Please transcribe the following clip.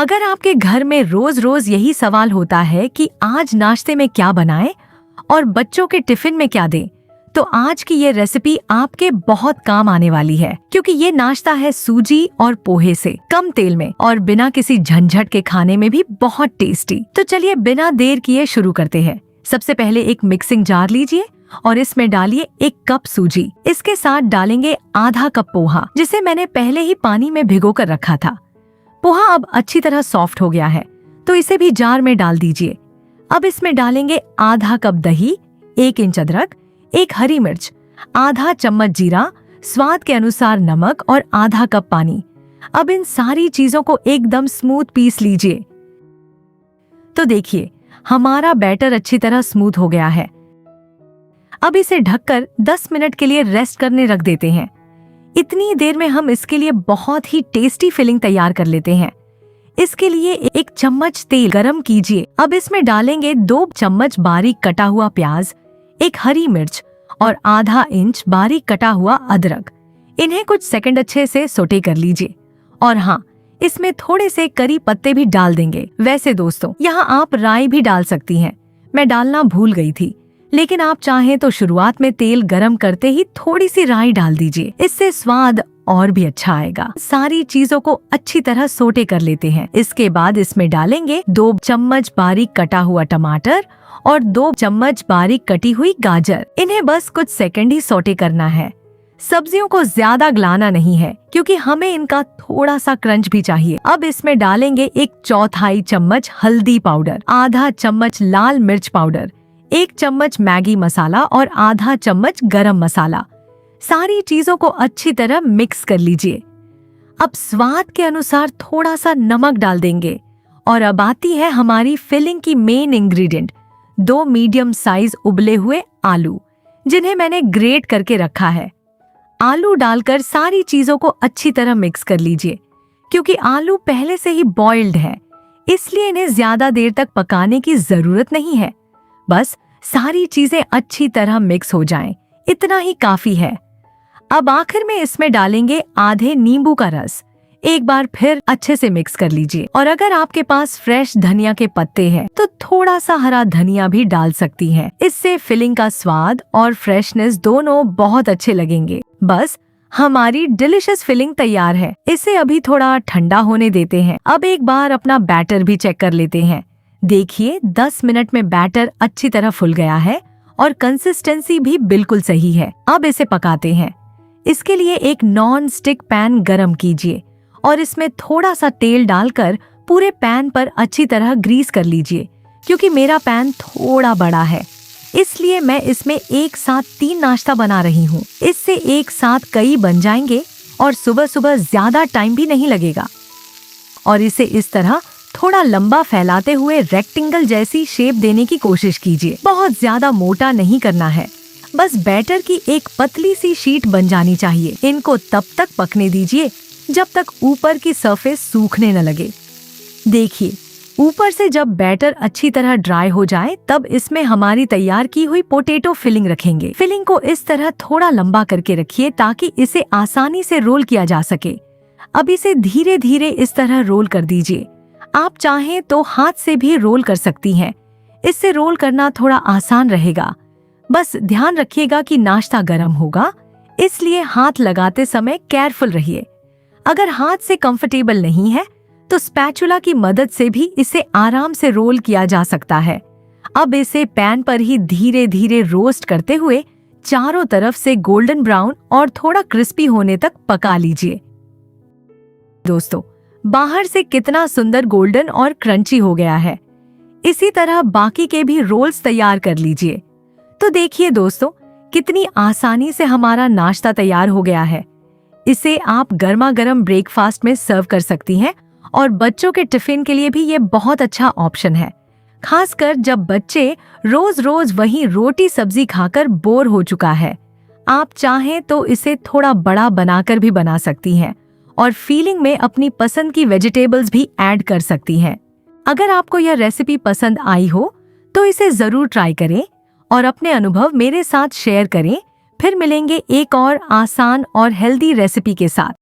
अगर आपके घर में रोज रोज यही सवाल होता है कि आज नाश्ते में क्या बनाएं और बच्चों के टिफिन में क्या दें, तो आज की ये रेसिपी आपके बहुत काम आने वाली है, क्योंकि ये नाश्ता है सूजी और पोहे से, कम तेल में और बिना किसी झंझट के खाने में भी बहुत टेस्टी। तो चलिए बिना देर किए शुरू करते हैं। सबसे पहले एक मिक्सिंग जार लीजिए और इसमें डालिए 1 कप सूजी। इसके साथ डालेंगे आधा कप पोहा, जिसे मैंने पहले ही पानी में भिगो कर रखा था। पोहा अब अच्छी तरह सॉफ्ट हो गया है, तो इसे भी जार में डाल दीजिए। अब इसमें डालेंगे आधा कप दही, 1 इंच अदरक, 1 हरी मिर्च, आधा चम्मच जीरा, स्वाद के अनुसार नमक और आधा कप पानी। अब इन सारी चीजों को एकदम स्मूथ पीस लीजिए। तो देखिए हमारा बैटर अच्छी तरह स्मूथ हो गया है। अब इसे ढककर 10 मिनट के लिए रेस्ट करने रख देते हैं। इतनी देर में हम इसके लिए बहुत ही टेस्टी फिलिंग तैयार कर लेते हैं। इसके लिए 1 चम्मच तेल गरम कीजिए। अब इसमें डालेंगे 2 चम्मच बारीक कटा हुआ प्याज, 1 हरी मिर्च और आधा इंच बारीक कटा हुआ अदरक। इन्हें कुछ सेकंड अच्छे से सोटे कर लीजिए। और हाँ, इसमें थोड़े से करी पत्ते भी डाल देंगे। वैसे दोस्तों, यहाँ आप राई भी डाल सकती हैं। मैं डालना भूल गई थी, लेकिन आप चाहें तो शुरुआत में तेल गरम करते ही थोड़ी सी राई डाल दीजिए। इससे स्वाद और भी अच्छा आएगा। सारी चीजों को अच्छी तरह सोटे कर लेते हैं। इसके बाद इसमें डालेंगे 2 चम्मच बारीक कटा हुआ टमाटर और 2 चम्मच बारीक कटी हुई गाजर। इन्हें बस कुछ सेकंड ही सोटे करना है। सब्जियों को ज्यादा गलाना नहीं है, क्योंकि हमें इनका थोड़ा सा क्रंच भी चाहिए। अब इसमें डालेंगे 1/4 चम्मच हल्दी पाउडर, आधा चम्मच लाल मिर्च पाउडर, 1 चम्मच मैगी मसाला और आधा चम्मच गरम मसाला। सारी चीजों को अच्छी तरह मिक्स कर लीजिए। अब स्वाद के अनुसार थोड़ा सा नमक डाल देंगे। और अब आती है हमारी फिलिंग की मेन इंग्रेडिएंट, 2 मीडियम साइज उबले हुए आलू, जिन्हें मैंने ग्रेट करके रखा है। आलू डालकर सारी चीजों को अच्छी तरह मिक्स कर लीजिए। क्योंकि आलू पहले से ही बॉइल्ड है, इसलिए इन्हें ज्यादा देर तक पकाने की जरूरत नहीं है। बस सारी चीजें अच्छी तरह मिक्स हो जाएं, इतना ही काफी है। अब आखिर में इसमें डालेंगे आधे नींबू का रस। एक बार फिर अच्छे से मिक्स कर लीजिए। और अगर आपके पास फ्रेश धनिया के पत्ते हैं, तो थोड़ा सा हरा धनिया भी डाल सकती हैं। इससे फिलिंग का स्वाद और फ्रेशनेस दोनों बहुत अच्छे लगेंगे। बस हमारी डिलिशियस फिलिंग तैयार है। इसे अभी थोड़ा ठंडा होने देते हैं। अब एक बार अपना बैटर भी चेक कर लेते हैं। देखिए 10 मिनट में बैटर अच्छी तरह फूल गया है और कंसिस्टेंसी भी बिल्कुल सही है। अब इसे पकाते हैं। इसके लिए एक नॉन स्टिक पैन गरम कीजिए और इसमें थोड़ा सा तेल डालकर पूरे पैन पर अच्छी तरह ग्रीस कर लीजिए। क्योंकि मेरा पैन थोड़ा बड़ा है, इसलिए मैं इसमें एक साथ 3 नाश्ता बना रही हूँ। इससे एक साथ कई बन जाएंगे और सुबह सुबह ज्यादा टाइम भी नहीं लगेगा। और इसे इस तरह थोड़ा लंबा फैलाते हुए रेक्टेंगल जैसी शेप देने की कोशिश कीजिए। बहुत ज्यादा मोटा नहीं करना है, बस बैटर की एक पतली सी शीट बन जानी चाहिए। इनको तब तक पकने दीजिए जब तक ऊपर की सरफेस सूखने न लगे। देखिए ऊपर से जब बैटर अच्छी तरह ड्राई हो जाए, तब इसमें हमारी तैयार की हुई पोटैटो फिलिंग रखेंगे। फिलिंग को इस तरह थोड़ा लंबा करके रखिए ताकि इसे आसानी से रोल किया जा सके। अब इसे धीरे धीरे इस तरह रोल कर दीजिए। आप चाहें तो हाथ से भी रोल कर सकती हैं। इससे रोल करना थोड़ा आसान रहेगा। बस ध्यान रखिएगा कि नाश्ता गर्म होगा, इसलिए हाथ लगाते समय केयरफुल रहिए। अगर हाथ से कंफर्टेबल नहीं है, तो स्पैचुला की मदद से भी इसे आराम से रोल किया जा सकता है। अब इसे पैन पर ही धीरे धीरे रोस्ट करते हुए चारों तरफ से गोल्डन ब्राउन और थोड़ा क्रिस्पी होने तक पका लीजिए। दोस्तों, बाहर से कितना सुंदर गोल्डन और क्रंची हो गया है। इसी तरह बाकी के भी रोल्स तैयार कर लीजिए। तो देखिए दोस्तों, कितनी आसानी से हमारा नाश्ता तैयार हो गया है। इसे आप गर्मा गर्म ब्रेकफास्ट में सर्व कर सकती हैं और बच्चों के टिफिन के लिए भी ये बहुत अच्छा ऑप्शन है। खासकर जब बच्चे रोज रोज वही रोटी सब्जी खाकर बोर हो चुका है। आप चाहें तो इसे थोड़ा बड़ा बनाकर भी बना सकती हैं और फीलिंग में अपनी पसंद की वेजिटेबल्स भी ऐड कर सकती हैं। अगर आपको यह रेसिपी पसंद आई हो तो इसे जरूर ट्राई करें और अपने अनुभव मेरे साथ शेयर करें। फिर मिलेंगे एक और आसान और हेल्दी रेसिपी के साथ।